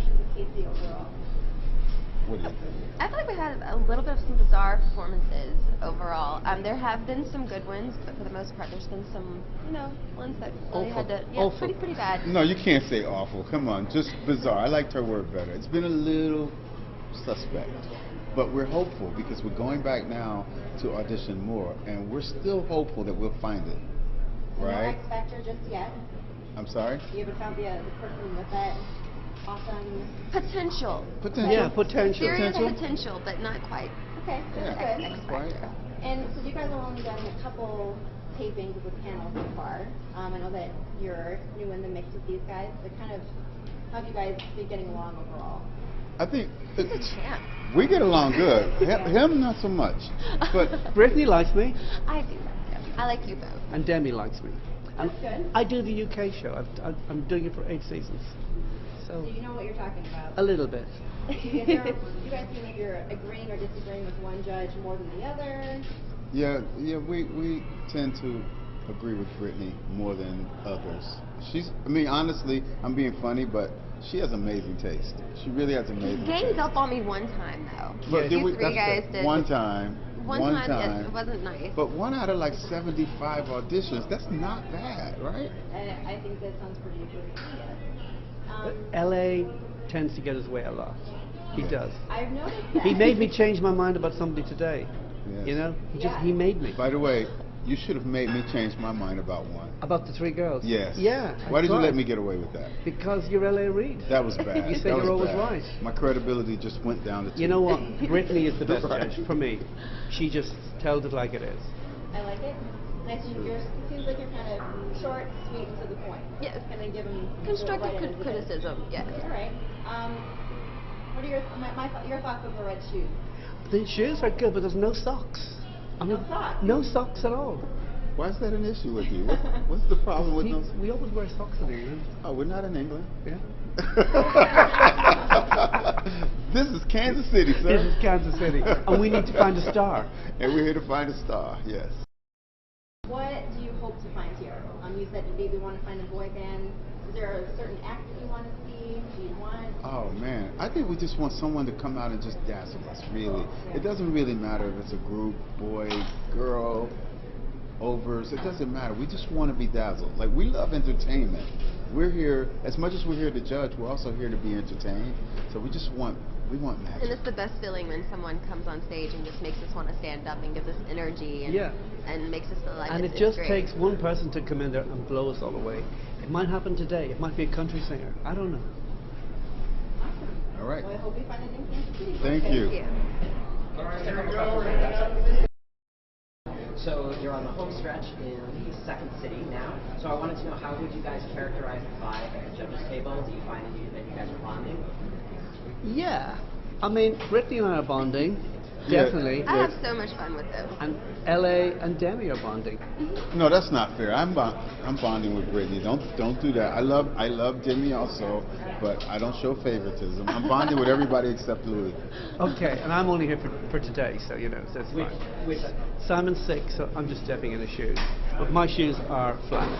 impressions of Casey overall? What do you think? I feel like we had a little bit of some bizarre performances overall. There have been some good ones, but for the most part, there's been some, ones that really had to, pretty bad. No, you can't say awful. Come on, just bizarre. I liked her word better. It's been a little suspect, but we're hopeful because we're going back now to audition more, and we're still hopeful that we'll find it. Right? No X Factor just yet. I'm sorry? You haven't found the person with that awesome potential. Yeah, potential. Serious potential, but not quite. Okay, that's good. X Factor. And so you guys have only done a couple tapings of the panel so far. I know that you're new in the mix with these guys, but kind of how have you guys been getting along overall? I think He's a champ. we get along good. Him not so much. But Brittany likes me, I do like him. I like you both. and Demi likes me. And That's good. I do the UK show. I'm doing it for 8 seasons. So you know what you're talking about. A little bit. You guys seem like you're agreeing or disagreeing with one judge more than the other. yeah, we tend to agree with Brittany more than others. Honestly, I'm being funny, but she has amazing taste. She really has amazing taste. He ganged up on me one time, though. But You three guys did. One time. One time, it wasn't nice. But 1 out of like 75 auditions, that's not bad, right? I think that sounds pretty good. LA tends to get his way a lot. He does. I've noticed that. He made me change my mind about somebody today. Yes. You know? He made me. By the way, you should have made me change my mind about one. About the 3 girls? Yes. Yeah. Why did you tried. let me get away with that? Because you're LA Reid. That was bad. You said That was you're always bad. right. My credibility just went down the tube. You know what? Brittany is the best Right. judge for me. She just tells it like it is. I like it. Nice. It seems like you're kind of short, sweet, and to the point. Yes. Kind of give them Constructive criticism, yes. All right. What are your thoughts of the red shoes? The shoes are good, but there's no socks. No socks? No socks at all. Why is that an issue with you? What's the problem with those? We always wear socks in England. Oh, we're not in England. Yeah. This is Kansas City, sir. This is Kansas City, and we need to find a star. And we're here to find a star, yes. What do you hope to find here? You said you maybe want to find a boy band. Is there a certain act that you want to see? Do you want? Oh, man. I think we just want someone to come out and just dazzle us, really. It doesn't really matter if it's a group, boy, girl, overs. It doesn't matter. We just want to be dazzled. Like, we love entertainment. We're here, as much as we're here to judge, we're also here to be entertained. So we want magic. And it's the best feeling when someone comes on stage and just makes us want to stand up and gives us energy and makes us feel like And it's it just great. takes one person to come in there and blow us all away. It might happen today. It might be a country singer. I don't know. Awesome. All right. Well, I hope we find it in Kansas City. Thank you. So you're on the home stretch in the second city now. So I wanted to know, how would you guys characterize the vibe at the judges' table? Do you find that you guys are bonding? Yeah. I mean, Brittany and I are bonding. Yeah. Definitely. I have so much fun with them. And LA and Demi are bonding. No, that's not fair. I'm bonding with Brittany. Don't do that. I love Jimmy also, but I don't show favoritism. I'm bonding with everybody except Louis. Okay, and I'm only here for today, so so it's fine. Simon's sick, so I'm just stepping in his shoes. But my shoes are flat.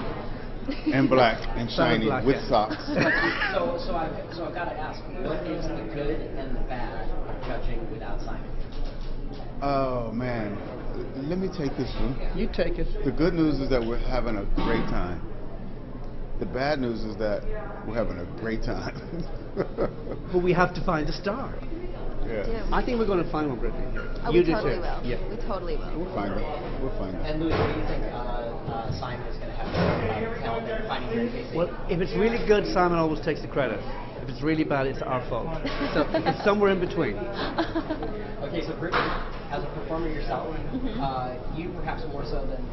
And black and shiny black, with yeah. socks. So I've got to ask, what is the good and the bad of judging without Simon? Oh man, let me take this one. You take it. The good news is that we're having a great time. The bad news is that we're having a great time. But we have to find a star. Yeah. I think we're going to find one, Brittany. Oh, You we do totally too. will. Yeah. We totally will. We'll find it. We'll find it. And Louis, what do you think Simon is going to have to help in finding your Casey? Well, if it's really good, Simon always takes the credit. If it's really bad, it's our fault. So it's somewhere in between. Okay, so Brittany, as a performer yourself, you perhaps more so than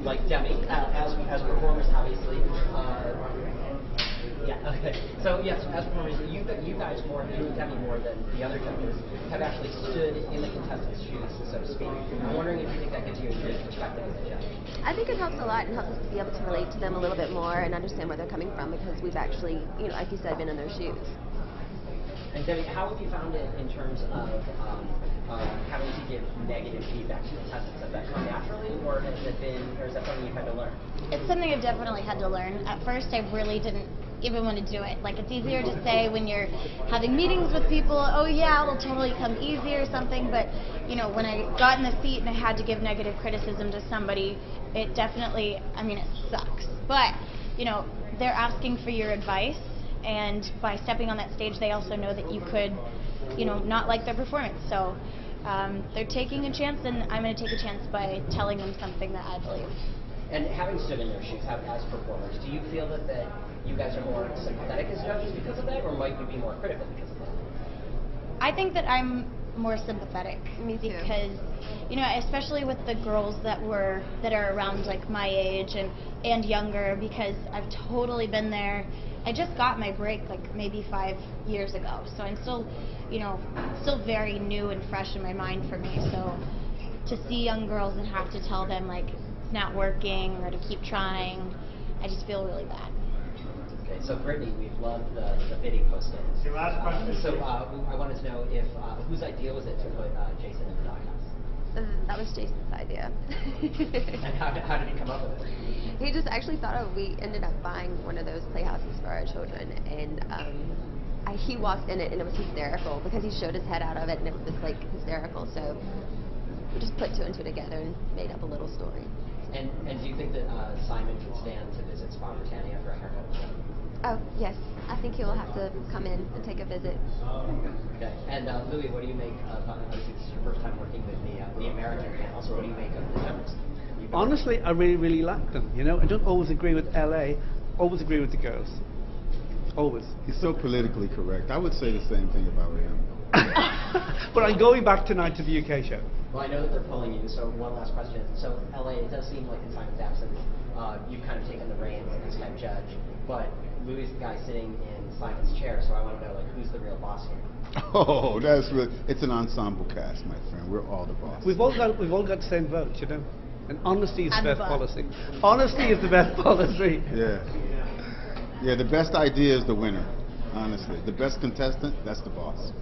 like Demi, as performers, obviously. Yeah. Okay. So yes, as performers, you guys more, you and Demi more than the other judges, have actually stood in the contestants' shoes, so to speak. I'm wondering if you think that gives you a good perspective as a judge. I think it helps a lot and helps us to be able to relate to them a little bit more and understand where they're coming from because we've actually, like you said, been in their shoes. And Debbie, how have you found it in terms of having to give negative feedback to the contestants? Has that come naturally, or is that something you've had to learn? It's something I've definitely had to learn. At first, I really didn't even want to do it. Like, it's easier to say when you're having meetings with people, oh yeah, it'll totally come easy or something, but you know, when I got in the seat and I had to give negative criticism to somebody, it definitely, I mean, it sucks. But, you know, they're asking for your advice, and by stepping on that stage, they also know that you could, you know, not like their performance. So they're taking a chance, and I'm going to take a chance by telling them something that I believe. And having stood in their shoes, as performers, do you feel that you guys are more sympathetic as judges because of that, or might you be more critical because of that? I think that I'm more sympathetic. Me too. Because, you know, especially with the girls that are around like my age and younger, because I've totally been there. I just got my break like maybe 5 years ago, so I'm still, you know, still very new and fresh in my mind for me. So to see young girls and have to tell them like it's not working or to keep trying, I just feel really bad. Okay, so Brittany, we've loved the bidding posting. Your last question. I wanted to know if whose idea was it to put Jason in the doghouse? That was Jason's idea. And how did he come up with it? He just actually thought of, we ended up buying one of those playhouses for our children, and he walked in it and it was hysterical because he showed his head out of it and it was like hysterical. So we just put two and two together and made up a little story. And do you think that Simon can stand to visit Spa Britannia for a haircut? Oh, yes. I think he will have to come in and take a visit. Okay. And Louis, what do you make of, obviously this is your first time working with the American panel, so what do you make of the Dems? Honestly, I really, really like them. You know, I don't always agree with LA, always agree with the girls. Always. He's so politically correct. I would say the same thing about him. But I'm going back tonight to the UK show. Well, I know that they're pulling you, so one last question. So LA, it does seem like in Simon's absence, you've kind of taken the reins as head judge, but Louis is the guy sitting in Simon's chair, so I want to know, like, who's the real boss here? Oh, that's really, it's an ensemble cast, my friend. We're all the boss. We've all got the same vote, you know. And honesty is the And best boss. policy. Honesty is the best policy. Yeah. Yeah, the best idea is the winner, honestly. The best contestant, that's the boss.